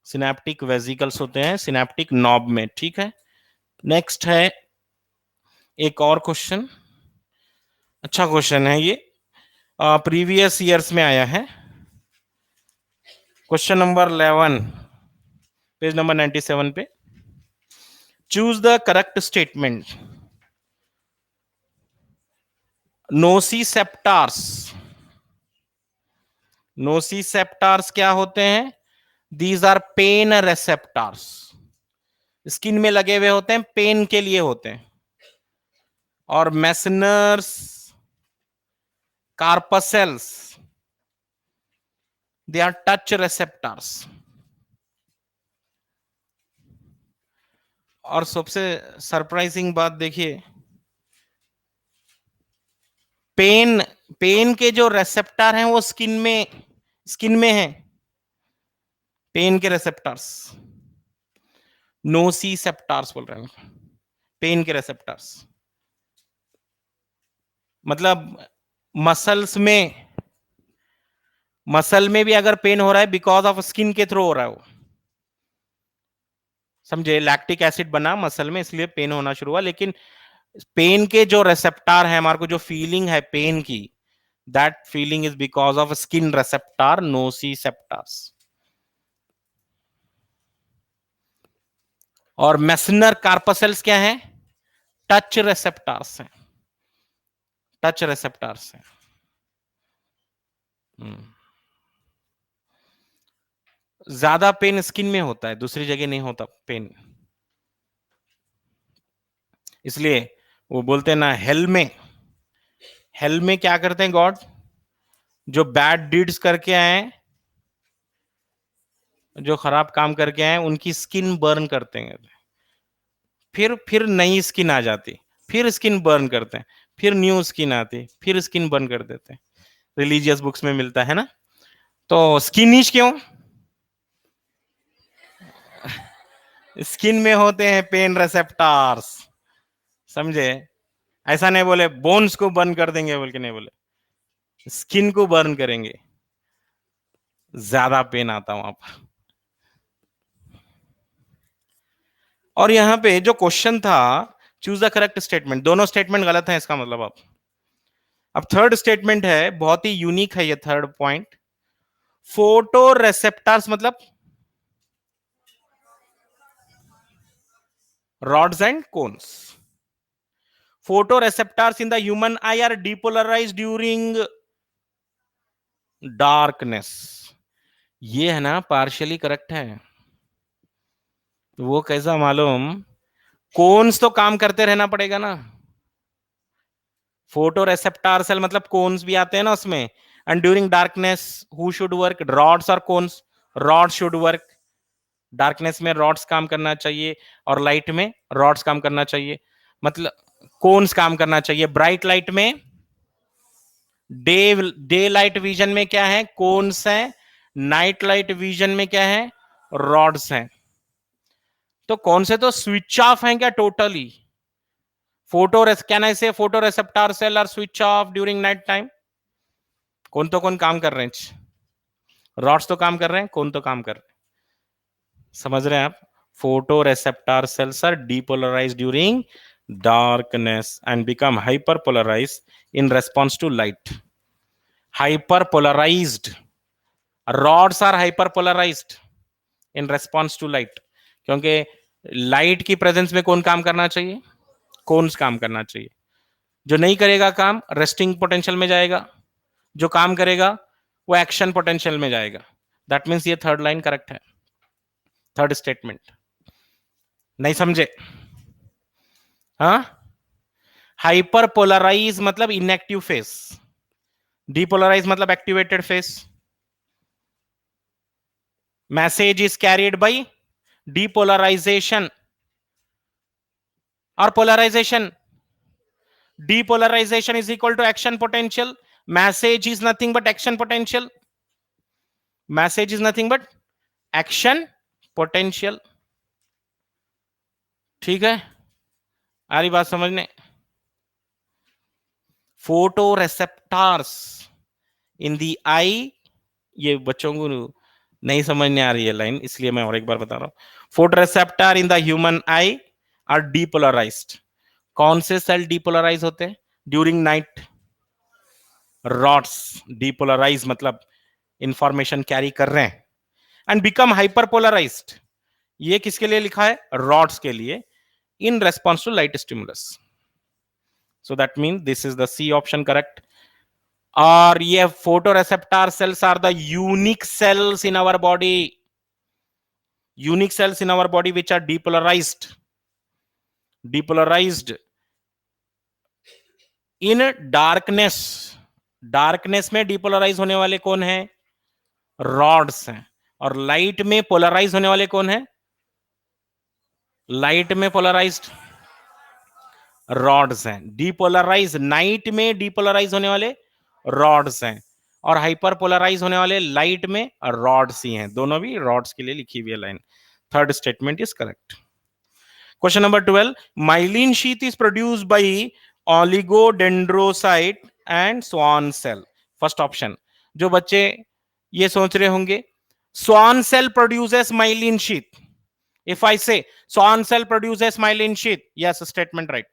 Synaptic vesicles होते हैं synaptic knob में. ठीक है. Next है एक और question. अच्छा question है ये, प्रीवियस ईयर्स में आया है. क्वेश्चन नंबर 11, पेज नंबर 97 पे. Choose the correct statement. Nociceptors क्या होते हैं? These are pain receptors. Skin में लगे हुए होते हैं, पेन के लिए होते हैं. और मेसनर्स कार्पसेल्स, दे आर टच रेसेप्टार्स. और सबसे सरप्राइजिंग बात देखिए, पेन के जो रेसेप्टर हैं वो स्किन में है. पेन के रेसेप्टर्स नोसिसेप्टार्स बोल रहे हैं. पेन के रेसेप्टर्स मतलब मसल में भी अगर पेन हो रहा है बिकॉज ऑफ स्किन के थ्रू हो रहा है वो. समझे? लैक्टिक एसिड बना मसल में इसलिए पेन होना शुरू हुआ. लेकिन पेन के जो रेसेप्टर है, हमारे को जो फीलिंग है पेन की, that feeling is because of skin receptor nociceptors. और मेसनर कार्पसेल्स क्या है? टच रेसेप्टर्स हैं. ज्यादा पेन स्किन में होता है, दूसरी जगह नहीं होता पेन. इसलिए वो बोलते हैं ना, हेल में क्या करते हैं गॉड? जो बैड डीड्स करके आए, जो खराब काम करके आए, उनकी स्किन बर्न करते हैं. फिर नई स्किन आ जाती, फिर स्किन बर्न करते हैं, फिर न्यू स्किन आती, फिर स्किन बर्न कर देते हैं. रिलीजियस बुक्स में मिलता है ना. तो स्किनिश क्यों? स्किन में होते हैं पेन रेसेप्टर्स. समझे? ऐसा नहीं बोले बोन्स को बर्न कर देंगे बोल के नहीं बोले, स्किन को बर्न करेंगे, ज्यादा पेन आता वहां पर. और यहां पे जो क्वेश्चन था, चूज द करेक्ट स्टेटमेंट, दोनों स्टेटमेंट गलत है इसका मतलब. अब थर्ड स्टेटमेंट है, बहुत ही यूनिक है ये थर्ड पॉइंट. फोटो रेसेप्टर्स मतलब rods and cones. Photoreceptors in the human eye are depolarized during darkness. ये है ना, पार्शियली करेक्ट है. वो कैसा मालूम? कोन्स तो काम करते रहना पड़ेगा ना. फोटो रेसेप्टर सेल मतलब कोन्स भी आते हैं ना उसमें. And during darkness who should work? Rods और cones? Rod should work. Darkness में रॉड्स काम करना चाहिए और लाइट में रॉड्स काम करना चाहिए, मतलब कोन्स काम करना चाहिए। ब्राइट लाइट में डे लाइट विजन में क्या है, कोन्स है। नाइट लाइट विजन में क्या है, रॉड्स हैं। तो कौन से तो स्विच ऑफ हैं क्या totally? Can I say photoreceptor cell are switch off during night time? कौन तो कौन काम कर रहे हैं? रॉड्स तो काम कर रहे हैं, कौन तो काम कर रहे हैं? समझ रहे हैं आप? Photoreceptor cells are depolarised during darkness and become hyperpolarized in response to light. Hyperpolarized rods are hyperpolarized in response to light, क्योंकि लाइट की प्रेजेंस में कौन काम करना चाहिए, कोन्स काम करना चाहिए। जो नहीं करेगा काम रेस्टिंग पोटेंशियल में जाएगा, जो काम करेगा वो एक्शन पोटेंशियल में जाएगा। दैट मीन्स ये थर्ड लाइन करेक्ट है, थर्ड स्टेटमेंट। नहीं समझे? हाँ, हाइपर पोलराइज मतलब इनएक्टिव फेस, डीपोलराइज मतलब activated phase. Message is carried by depolarisation और polarisation. Depolarization is equal to action potential. Message is nothing but action potential. Message is nothing but action potential. ठीक है, आ रही बात समझने? Photo रेसेप्टर्स इन दी आई, ये बच्चों को नहीं समझने आ रही है लाइन, इसलिए मैं और एक बार बता रहा हूं। Photo receptor in the human eye are depolarised. कौन से सेल डीपोलराइज होते हैं ड्यूरिंग नाइट? रॉड्स डीपोलराइज मतलब इंफॉर्मेशन कैरी कर रहे हैं। एंड बिकम हाइपरपोलराइज्ड, ये किसके लिए लिखा है? रॉड्स के लिए, in response to light stimulus. So that mean this is the C option correct. और ये photo receptor cells are the unique cells in our body, unique cells in our body which are depolarised, depolarised in darkness. Darkness में depolarise होने वाले कौन है? Rods हैं। और light में पोलराइज होने वाले कौन है? लाइट में पोलराइज्ड रॉड्स हैं। डीपोलराइज नाइट में डीपोलराइज होने वाले रॉड्स हैं, और हाइपर पोलराइज होने वाले लाइट में रॉड्स ही हैं। दोनों भी रॉड्स के लिए लिखी हुई है line. Third statement is correct. Question number 12, myelin sheath is produced by oligodendrocyte and Schwann cell. First option. जो बच्चे ये सोच रहे होंगे Schwann cell produces myelin sheath, if I say swan cell produces myelin sheath, yes, statement right.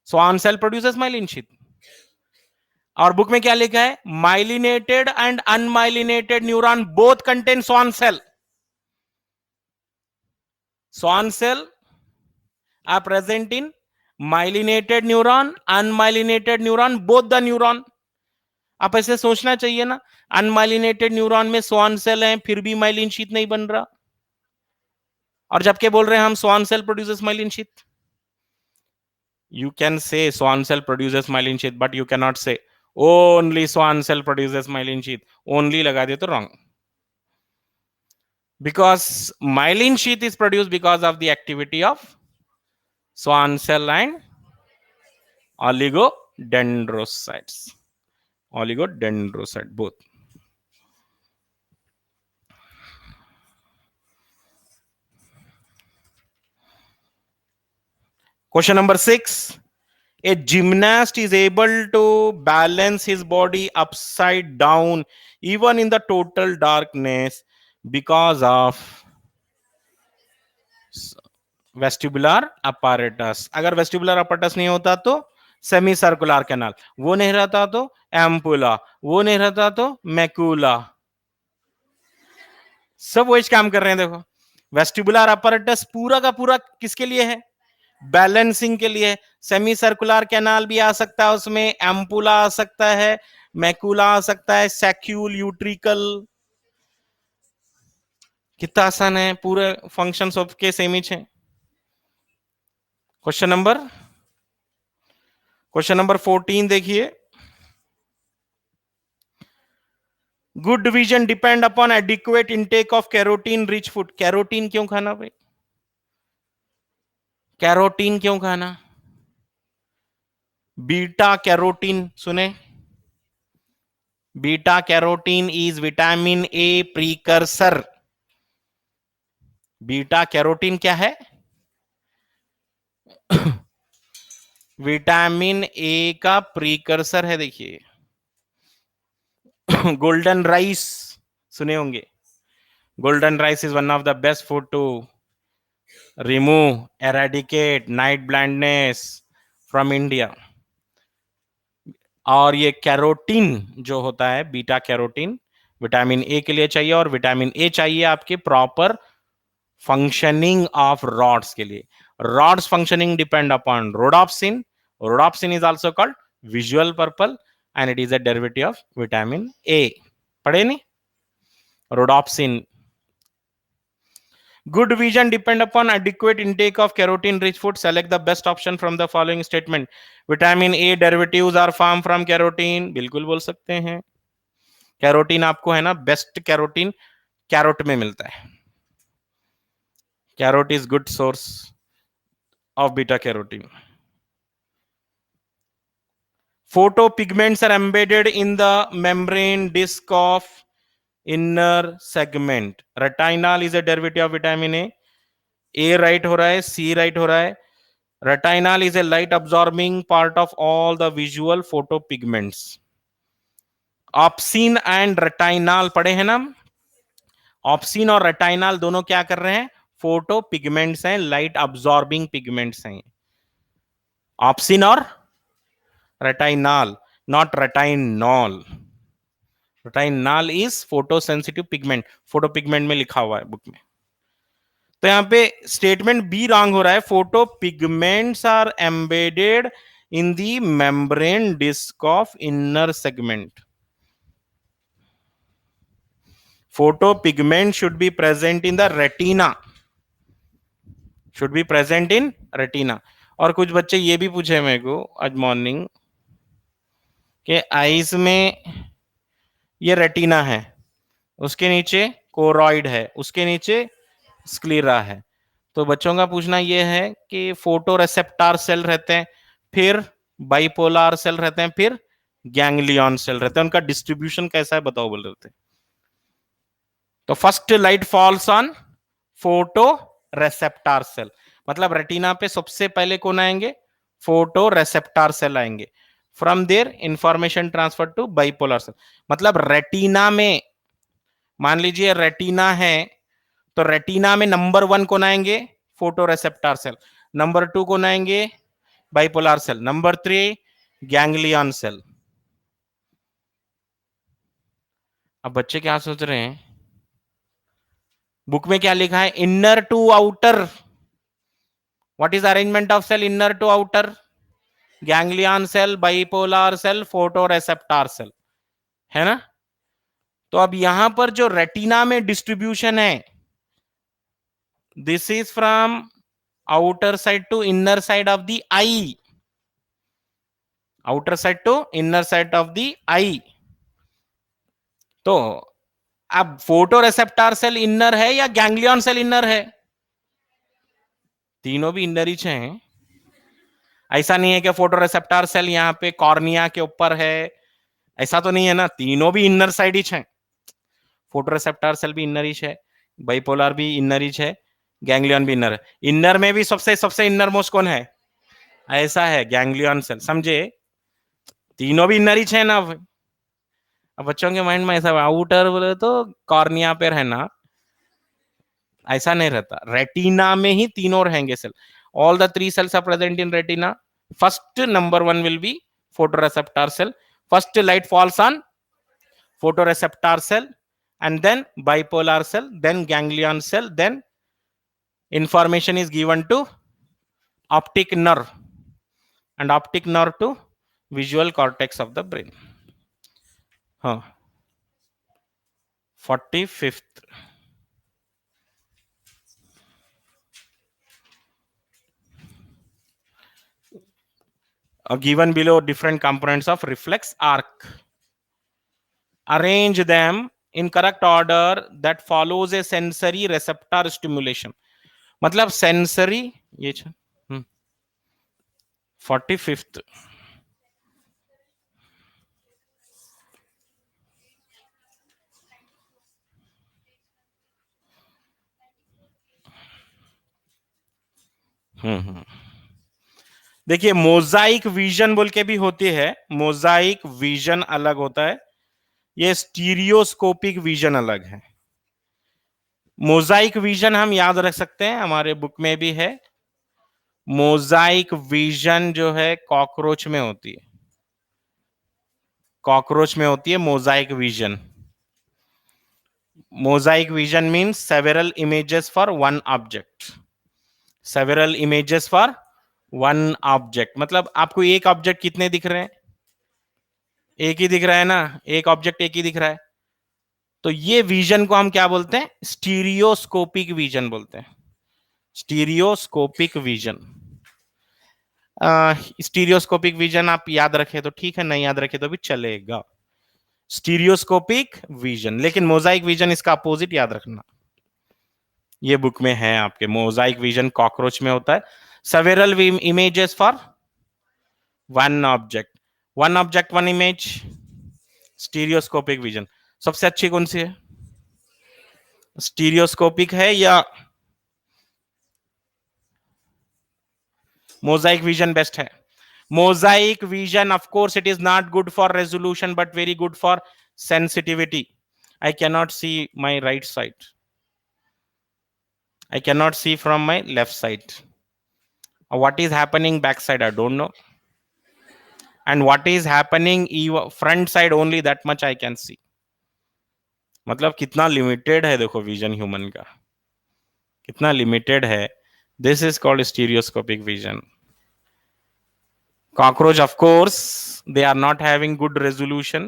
Swan cell produces myelin sheath. और बुक में क्या लिखा है? Myelinated and unmyelinated neuron both contain Schwann cell. Schwann cell are present in myelinated neuron, unmyelinated neuron, both the neuron. आप ऐसे सोचना चाहिए ना, अनमाइलिनेटेड न्यूरॉन में स्वान सेल है फिर भी माइलिन शीथ नहीं बन रहा, और जबकि बोल रहे हैं हम Schwann cell produces myelin sheath. You can say swan cell produces myelin sheath, but you cannot say only swan cell produces myelin sheath. Only लगा दे तो wrong. Because myelin sheath is produced because of the activity of swan cell and oligodendrocytes. Oligodendrocyte both. Question number 6. A gymnast is able to balance his body upside down even in the total darkness because of vestibular apparatus. अगर vestibular apparatus नहीं होता तो semi circular canal, वो नहीं रहता तो ampulla, वो नहीं रहता तो मैकुला। सब वही काम कर रहे हैं। देखो वेस्टिबुलर apparatus पूरा का पूरा किसके लिए है? बैलेंसिंग के लिए। सेमी सर्कुलर कैनाल भी आ सकता है उसमें, एम्पुला आ सकता है, मैकुला आ सकता है, सैक्यूल, यूट्रिकल। कितना आसान है, पूरे फंक्शन सबके सेम ही है। क्वेश्चन नंबर 14 देखिए। Good vision depend upon adequate intake of carotene rich food. Carotene क्यों खाना भाई? कैरोटीन क्यों खाना? बीटा कैरोटीन सुने? Beta carotene is vitamin A precursor. Beta carotene क्या है? विटामिन ए का प्रीकर्सर है। देखिए गोल्डन राइस सुने होंगे। Golden rice is one of the best food to remove eradicate night blindness from India. और ये कैरोटीन जो होता है बीटा कैरोटीन विटामिन ए के लिए चाहिए, और विटामिन ए चाहिए आपके प्रॉपर फंक्शनिंग ऑफ रॉड्स के लिए। Rods functioning depend upon rhodopsin. Rhodopsin is also called visual purple and it is a derivative of vitamin A. पढ़े नहीं? Rhodopsin. Good vision depend upon adequate intake of carotene rich food. Select the best option from the following statement. Vitamin A derivatives are formed from carotene. बिल्कुल बोल सकते हैं। Carotene आपको है ना, best carotene carrot में मिलता है। Carrot is good source of beta carotene. Photopigments are embedded in the membrane disc of inner segment. Retinal is a derivative of vitamin A. A right हो रहा है, C राइट हो रहा है। Retinal is a light absorbing part of all the visual photopigments. Opsin and retinal पढ़े हैं ना? Obscene और रेटाइनाल दोनों क्या कर रहे हैं? फोटो पिगमेंट्स हैं, लाइट अब्सॉर्बिंग पिगमेंट्स हैं। ऑप्सिन और retinal, not retinol. Retinal is photo sensitive pigment, photo pigment में लिखा हुआ है बुक में। तो यहां पे स्टेटमेंट बी रॉन्ग हो रहा है। Photopigments are embedded in the membrane disc of inner segment. Photopigment should be present in the retina, should be present in retina. और कुछ बच्चे ये भी पूछे मेरे को आज मॉर्निंग कि आईज में ये रेटिना है, उसके नीचे कोरॉइड है, उसके नीचे स्क्लीरा है। तो बच्चों का पूछना यह है कि फोटो रेसेप्टार सेल रहते हैं, फिर बाइपोलर सेल रहते हैं, फिर गैंग्लियन सेल रहते हैं, उनका डिस्ट्रीब्यूशन कैसा है बताओ बोल रहे थे। तो first light falls on photo receptor cell, मतलब रेटिना पे सबसे पहले कौन आएंगे? फोटो रेसेप्टार सेल आएंगे। From there information transfer to bipolar cell. मतलब रेटिना में, मान लीजिए रेटिना है, तो रेटिना में नंबर 1 कौन आएंगे? Photo receptor cell. नंबर 2 कौन आएंगे? Bipolar cell. Number 3 ganglion cell. अब बच्चे क्या सोच रहे हैं? बुक में क्या लिखा है? Inner to outer. What is arrangement of cell? Inner to outer, ganglion cell, bipolar cell, photo receptor cell, है ना? तो अब यहां पर जो रेटिना में डिस्ट्रीब्यूशन है, this is from outer side to inner side of the eye, outer side to inner side of the eye. तो अब फोटो रेसेप्टार सेल इनर है या गैंग्लियन सेल इनर है? तीनों भी इनर ही हैं। ऐसा नहीं है कि फोटो रेसेप्टार सेल यहाँ पे कॉर्निया के ऊपर है, ऐसा तो नहीं है ना, तीनों भी इनर साइड ही है। फोटो रेसेप्टार सेल भी इनर ही है, बाइपोलर भी इनर ही है, गैंग्लियन भी इनर है। इनर में भी सबसे सबसे इनर मोस्ट कौन है? ऐसा है गैंग्लियन सेल, समझे? तीनों भी इनर ही है ना। अब बच्चों के माइंड में ऐसा आउटर बोले तो कॉर्निया पे रहना, ऐसा नहीं रहता। रेटिना में ही तीनों रहेंगे cell. All the 3 cells are present in retina. First number 1 will be photoreceptor cell. First light falls on photoreceptor cell, and then bipolar cell, then ganglion cell, then information is given to optic nerve, and optic nerve to visual cortex of the brain. 45th. Given below different components of reflex arc. Arrange them in correct order that follows a sensory receptor stimulation. मतलब sensory ये 45th. देखिए Mosaic vision बोल के भी होती है, Mosaic vision अलग होता है, ये स्टीरियोस्कोपिक विजन अलग है। मोजाइक विजन हम याद रख सकते हैं, हमारे बुक में भी है। मोजाइक विजन जो है कॉकरोच में होती है, कॉकरोच में होती है Mosaic vision. Mosaic vision means several images for one object, several images for one object. मतलब आपको एक ऑब्जेक्ट कितने दिख रहे हैं? एक ही दिख रहा है ना, एक ऑब्जेक्ट एक ही दिख रहा है। तो ये विजन को हम क्या बोलते हैं? स्टीरियोस्कोपिक विजन बोलते हैं, स्टीरियोस्कोपिक विजन। स्टीरियोस्कोपिक विजन आप याद रखे तो ठीक है, नहीं याद रखे तो भी चलेगा। स्टीरियोस्कोपिक विजन, लेकिन मोजाइक विजन इसका अपोजिट याद रखना। ये बुक में है आपके, मोजाइक विजन कॉकरोच में होता है, several images for one object, one object one image, stereoscopic vision. सबसे अच्छी कौन सी है? स्टीरियोस्कोपिक है या मोजाइक विजन बेस्ट है? Mosaic vision of course it is not good for resolution but very good for sensitivity. I cannot see my right side, I cannot see from my left side. What is happening backside, I don't know. And what is happening front side, only that much I can see. मतलब कितना limited है, देखो vision human का कितना limited है। This is called stereoscopic vision. Cockroach, of course, they are not having good resolution,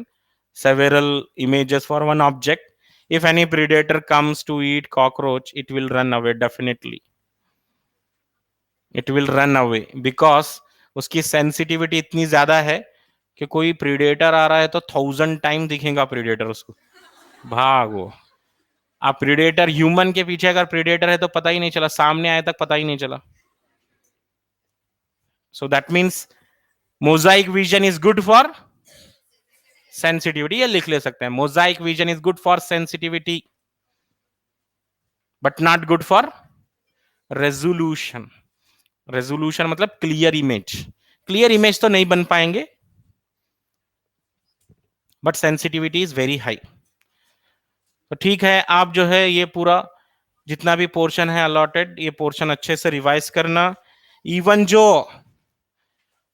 several images for one object. If any predator comes to eat cockroach, it will run away definitely. It will run away because उसकी sensitivity इतनी ज्यादा है कि कोई predator आ रहा है तो 1000 time दिखेगा प्रीडेटर उसको, भागो। आप प्रीडेटर ह्यूमन के पीछे अगर प्रीडेटर है तो पता ही नहीं चला, सामने आए तक पता ही नहीं चला। सो that means Mosaic vision is good for sensitivity, ये लिख ले सकते हैं, Mosaic vision is good for sensitivity but not good for resolution. Resolution मतलब क्लियर इमेज, क्लियर इमेज तो नहीं बन पाएंगे but sensitivity is very high. तो ठीक है, आप जो है ये पूरा जितना भी पोर्शन है अलॉटेड, ये पोर्शन अच्छे से रिवाइज करना। इवन जो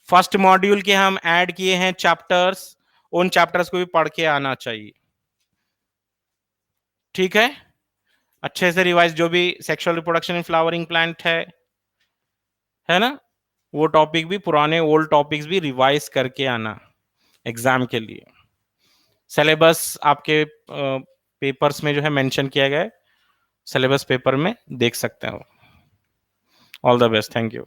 फर्स्ट मॉड्यूल के हम ऐड किए हैं चैप्टर्स, उन चैप्टर्स को भी पढ़ के आना चाहिए, ठीक है? अच्छे से रिवाइज, जो भी sexual reproduction in flowering plant है ना, वो टॉपिक भी, पुराने ओल्ड टॉपिक्स भी रिवाइज करके आना एग्जाम के लिए। सिलेबस आपके पेपर्स में जो है मेंशन किया गया है, सिलेबस पेपर में देख सकते हो। All the best, thank you.